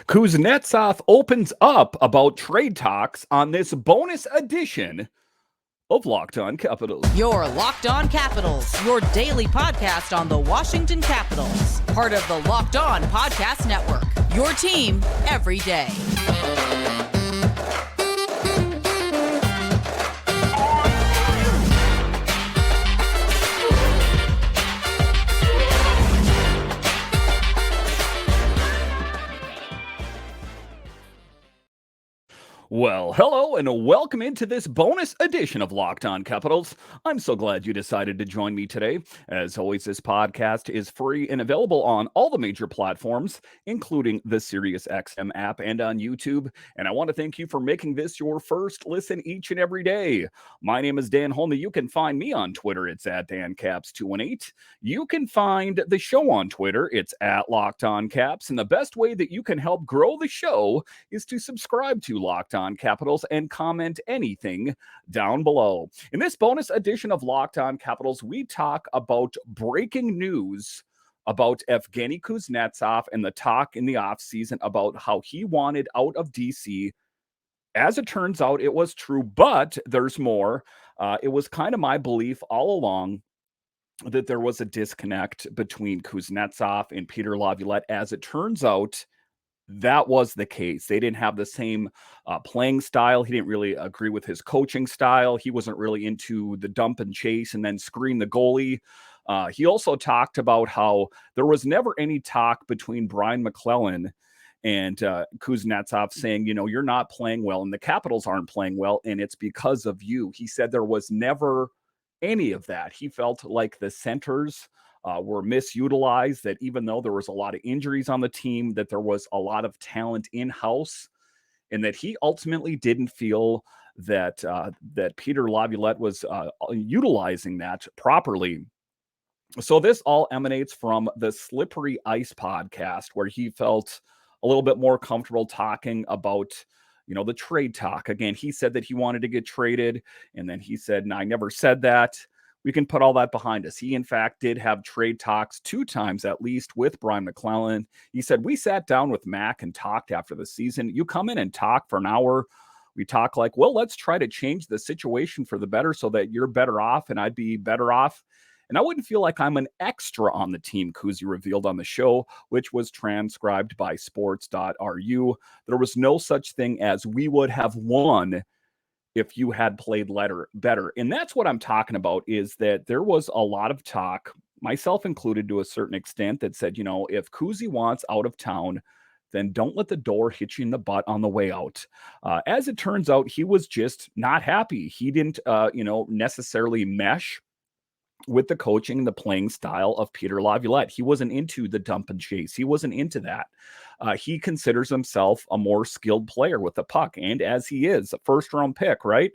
Kuznetsov opens up about trade talks on this bonus edition of Locked On Capitals. Your Locked On Capitals, your daily podcast on the Washington Capitals. Part of the Locked On Podcast Network, your team every day. Well, hello and welcome into this bonus edition of Locked On Capitals. I'm so glad you decided to join me today. As always, this podcast is free and available on all the major platforms, including the SiriusXM app and on YouTube. And I want to thank you for making this your first listen each and every day. My name is Dan Holme. You can find me on Twitter. It's at DanCaps218. You can find the show on Twitter. It's at Locked On Caps. And the best way that you can help grow the show is to subscribe to Locked On Capitals and comment anything down below. In this bonus edition of Locked On Capitals, we talk about breaking news about Evgeny Kuznetsov and the talk in the offseason about how he wanted out of DC. As it turns out, it was true, but there's more. It was kind of my belief all along that there was a disconnect between Kuznetsov and Peter Laviolette. As it turns out, that was the case. They didn't have the same playing style. He didn't really agree with his coaching style. He wasn't really into the dump and chase and then screen the goalie. He also talked about how there was never any talk between Brian McClellan and Kuznetsov saying, you know, you're not playing well and the Capitals aren't playing well and it's because of you. He said there was never any of that. He felt like the centers were misutilized, that even though there was a lot of injuries on the team, that there was a lot of talent in-house, and that he ultimately didn't feel that that Peter Laviolette was utilizing that properly. So this all emanates from the Slippery Ice podcast, where he felt a little bit more comfortable talking about, you know, the trade talk. Again, he said that he wanted to get traded, and then he said, no, I never said that. We can put all that behind us. He, in fact, did have trade talks 2 times at least with Brian McClellan. He said, we sat down with Mac and talked after the season. You come in and talk for an hour. We talk like, well, let's try to change the situation for the better so that you're better off and I'd be better off. And I wouldn't feel like I'm an extra on the team, Kuzi revealed on the show, which was transcribed by sports.ru. There was no such thing as we would have won if you had played better. And that's what I'm talking about, is that there was a lot of talk, myself included to a certain extent, that said, you know, if Kuzi wants out of town, then don't let the door hit you in the butt on the way out. As it turns out, he was just not happy. He didn't, necessarily mesh with the coaching and the playing style of Peter Laviolette. He wasn't into the dump and chase. He wasn't into that. He considers himself a more skilled player with the puck, and as he is, a first-round pick, right?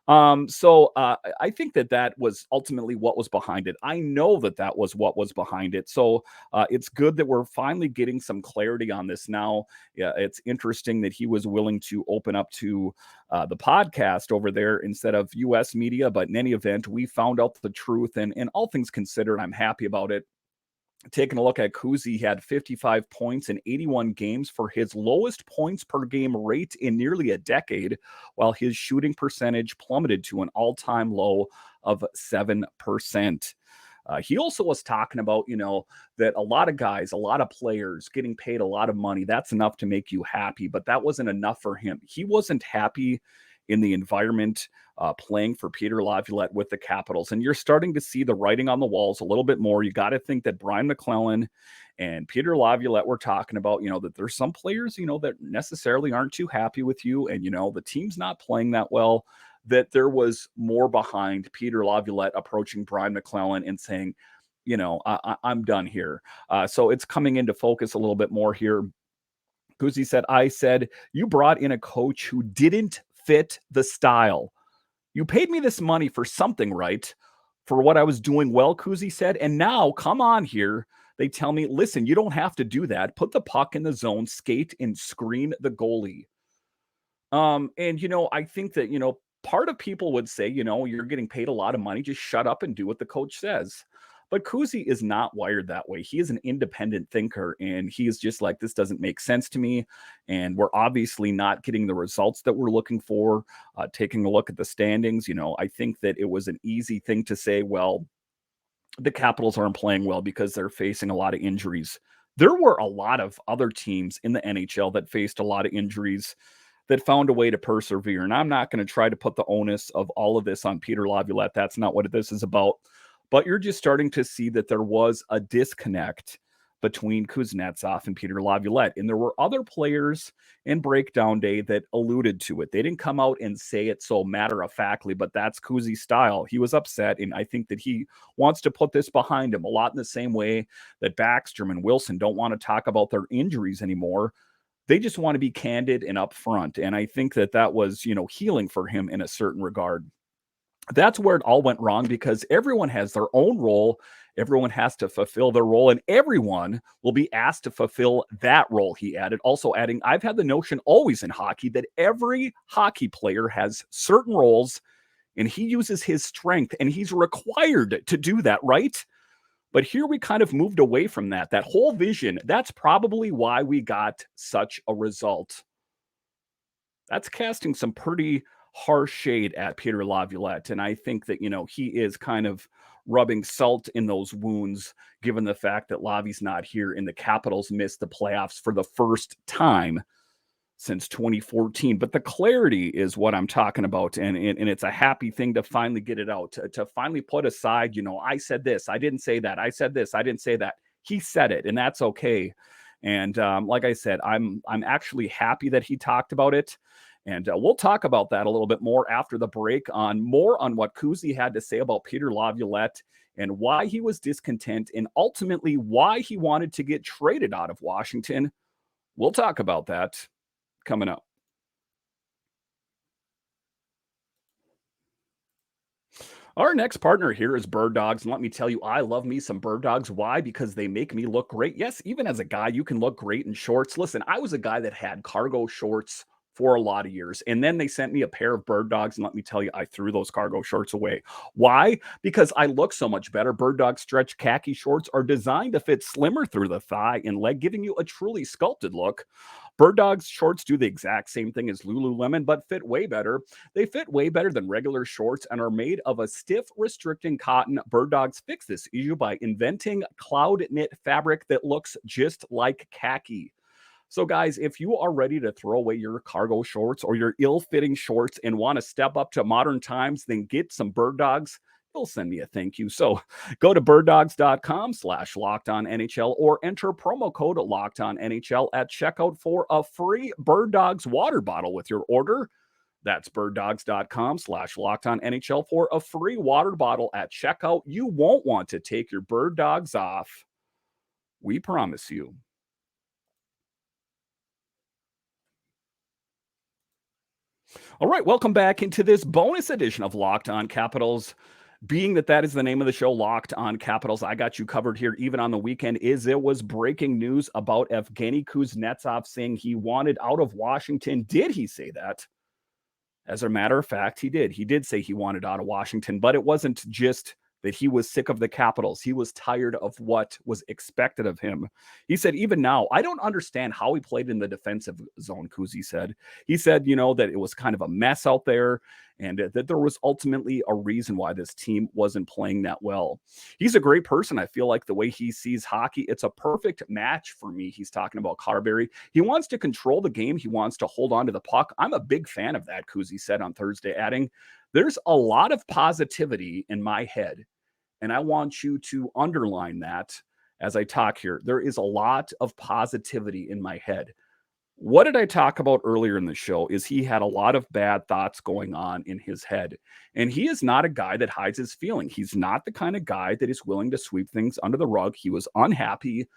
So I think that was ultimately what was behind it. I know that was what was behind it. So it's good that we're finally getting some clarity on this now. Yeah, it's interesting that he was willing to open up to the podcast over there instead of U.S. media. But in any event, we found out the truth, and all things considered, I'm happy about it. Taking a look at Kuzi, he had 55 points in 81 games for his lowest points per game rate in nearly a decade, while his shooting percentage plummeted to an all-time low of 7%. He also was talking about, you know, that a lot of guys, a lot of players getting paid a lot of money, that's enough to make you happy, but that wasn't enough for him. He wasn't happy in the environment playing for Peter Laviolette with the Capitals. And you're starting to see the writing on the walls a little bit more. You got to think that Brian McClellan and Peter Laviolette were talking about, you know, that there's some players, you know, that necessarily aren't too happy with you. And, you know, the team's not playing that well, that there was more behind Peter Laviolette approaching Brian McClellan and saying, you know, I'm done here. So it's coming into focus a little bit more here. Kuzi said, I said, you brought in a coach who didn't fit the style. You paid me this money for something, right? For what I was doing well, Kuzi said. And now, come on here. They tell me, listen, you don't have to do that. Put the puck in the zone, skate, and screen the goalie. And, you know, I think that, you know, part of people would say, you know, you're getting paid a lot of money. Just shut up and do what the coach says. But Kuzi is not wired that way. He is an independent thinker, and he is just like, this doesn't make sense to me. And we're obviously not getting the results that we're looking for. Taking a look at the standings, I think that it was an easy thing to say, well, the Capitals aren't playing well because they're facing a lot of injuries. There were a lot of other teams in the NHL that faced a lot of injuries that found a way to persevere. And I'm not going to try to put the onus of all of this on Peter Laviolette. That's not what this is about. But you're just starting to see that there was a disconnect between Kuznetsov and Peter Laviolette. And there were other players in breakdown day that alluded to it. They didn't come out and say it so matter-of-factly, but that's Kuzi's style. He was upset, and I think that he wants to put this behind him a lot in the same way that Backstrom and Wilson don't want to talk about their injuries anymore. They just want to be candid and upfront. And I think that was, healing for him in a certain regard. That's where it all went wrong, because everyone has their own role. Everyone has to fulfill their role, and everyone will be asked to fulfill that role, he added. Also adding, I've had the notion always in hockey that every hockey player has certain roles, and he uses his strength, and he's required to do that, right? But here we kind of moved away from that whole vision. That's probably why we got such a result. That's casting some pretty harsh shade at Peter Laviolette. And I think that, he is kind of rubbing salt in those wounds, given the fact that Lavi's not here and the Capitals missed the playoffs for the first time since 2014. But the clarity is what I'm talking about. And it's a happy thing to finally get it out, to finally put aside, I said this, I didn't say that. I said this, I didn't say that. He said it, and that's okay. And like I said, I'm actually happy that he talked about it. And we'll talk about that a little bit more after the break, on what Kuzi had to say about Peter Laviolette and why he was discontent, and ultimately why he wanted to get traded out of Washington. We'll talk about that coming up. Our next partner here is Bird Dogs, and let me tell you, I love me some Bird Dogs. Why? Because they make me look great. Yes, even as a guy, you can look great in shorts. Listen, I was a guy that had cargo shorts for a lot of years, and then they sent me a pair of Bird Dogs, and let me tell you, I threw those cargo shorts away. Why? Because I look so much better. Bird Dog stretch khaki shorts are designed to fit slimmer through the thigh and leg, giving you a truly sculpted look. Bird Dogs shorts do the exact same thing as Lululemon, but fit way better. They fit way better than regular shorts and are made of a stiff, restricting cotton. Bird Dogs fix this issue by inventing cloud knit fabric that looks just like khaki. So guys, if you are ready to throw away your cargo shorts or your ill-fitting shorts and want to step up to modern times, then get some Bird Dogs. They'll send me a thank you. So go to birddogs.com/LockedOnNHL or enter promo code LockedOnNHL at checkout for a free Bird Dogs water bottle with your order. That's birddogs.com/LockedOnNHL for a free water bottle at checkout. You won't want to take your Bird Dogs off. We promise you. All right, welcome back into this bonus edition of Locked On Capitals. Being that is the name of the show, Locked On Capitals, I got you covered here even on the weekend. It was breaking news about Evgeny Kuznetsov saying he wanted out of Washington. Did he say that? As a matter of fact, he did. He did say he wanted out of Washington, but it wasn't just that he was sick of the Capitals. He was tired of what was expected of him. He said, even now, I don't understand how he played in the defensive zone, Kuzi said. He said, that it was kind of a mess out there, and that there was ultimately a reason why this team wasn't playing that well. He's a great person. I feel like the way he sees hockey, it's a perfect match for me. He's talking about Carberry. He wants to control the game. He wants to hold on to the puck. I'm a big fan of that, Kuzi said on Thursday, adding, there's a lot of positivity in my head. And I want you to underline that as I talk here. There is a lot of positivity in my head. What did I talk about earlier in the show is he had a lot of bad thoughts going on in his head. And he is not a guy that hides his feeling. He's not the kind of guy that is willing to sweep things under the rug. He was unhappy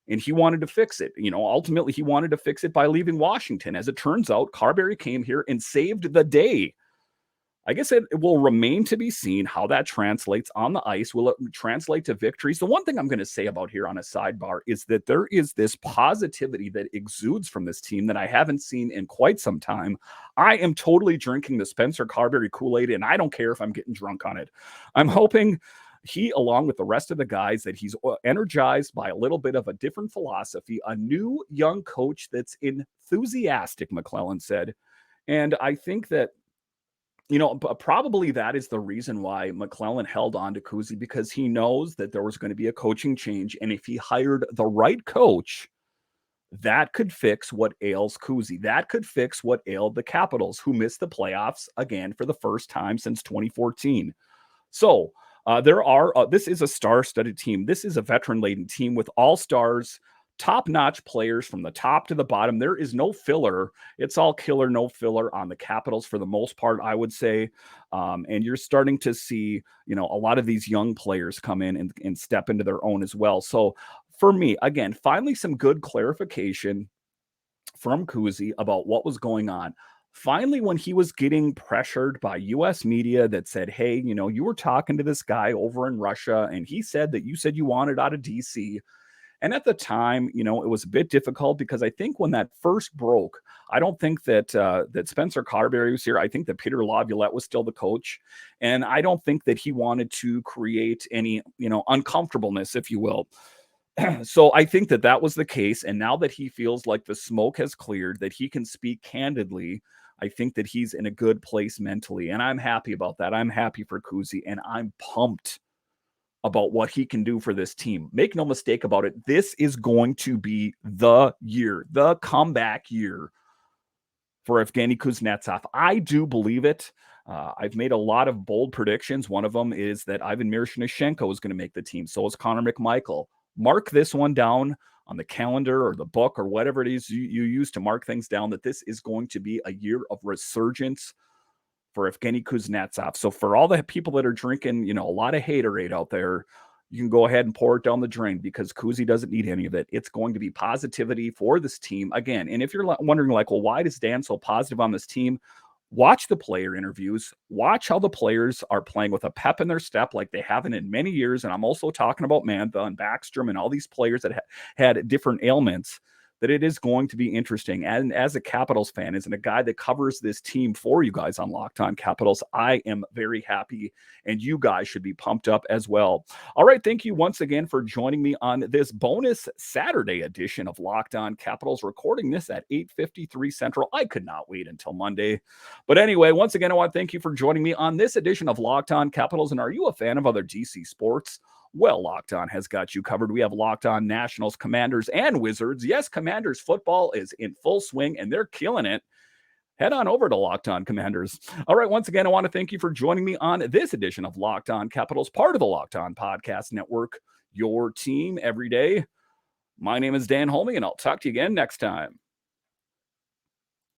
and he wanted to fix it. Ultimately, he wanted to fix it by leaving Washington. As it turns out, Carberry came here and saved the day. I guess it will remain to be seen how that translates on the ice. Will it translate to victories? The one thing I'm going to say about here on a sidebar is that there is this positivity that exudes from this team that I haven't seen in quite some time. I am totally drinking the Spencer Carberry Kool-Aid, and I don't care if I'm getting drunk on it. I'm hoping, he, along with the rest of the guys, that he's energized by a little bit of a different philosophy, a new young coach that's enthusiastic, McClellan said. And I think that, probably that is the reason why McClellan held on to Kuzi, because he knows that there was going to be a coaching change. And if he hired the right coach, that could fix what ails Kuzi. That could fix what ailed the Capitals, who missed the playoffs again for the first time since 2014. So this is a star-studded team. This is a veteran-laden team with all-stars, top-notch players from the top to the bottom. There is no filler. It's all killer, no filler on the Capitals for the most part, I would say. And you're starting to see, a lot of these young players come in and step into their own as well. So for me, again, finally some good clarification from Kuzi about what was going on. Finally, when he was getting pressured by U.S. media that said, hey, you were talking to this guy over in Russia, and he said that you said you wanted out of D.C., and at the time, it was a bit difficult because I think when that first broke, I don't think that that Spencer Carberry was here. I think that Peter Laviolette was still the coach. And I don't think that he wanted to create any, uncomfortableness, if you will. So I think that that was the case. And now that he feels like the smoke has cleared, that he can speak candidly, I think that he's in a good place mentally. And I'm happy about that. I'm happy for Kuzi, and I'm pumped about what he can do for this team. Make no mistake about it. This is going to be the year, the comeback year for Evgeny Kuznetsov. I do believe it. I've made a lot of bold predictions. One of them is that Ivan Miroshnichenko is going to make the team. So is Connor McMichael. Mark this one down on the calendar or the book or whatever it is you use to mark things down, that this is going to be a year of resurgence for Evgeny Kuznetsov. So for all the people that are drinking, a lot of haterade out there, you can go ahead and pour it down the drain, because Kuzi doesn't need any of it. It's going to be positivity for this team again. And if you're wondering well, why does Dan so positive on this team? Watch the player interviews. Watch how the players are playing with a pep in their step like they haven't in many years. And I'm also talking about Mantha and Backstrom and all these players that had different ailments, that it is going to be interesting. And as a Capitals fan, as a guy that covers this team for you guys on Locked On Capitals, I am very happy, and you guys should be pumped up as well. All right, thank you once again for joining me on this bonus Saturday edition of Locked On Capitals, recording this at 8:53 Central. I could not wait until Monday. But anyway, once again, I want to thank you for joining me on this edition of Locked On Capitals. And are you a fan of other DC sports? Well, Locked On has got you covered. We have Locked On Nationals, Commanders, and Wizards. Yes, Commanders football is in full swing, and they're killing it. Head on over to Locked On Commanders. All right, once again, I want to thank you for joining me on this edition of Locked On Capitals, part of the Locked On Podcast Network, your team every day. My name is Dan Holme, and I'll talk to you again next time.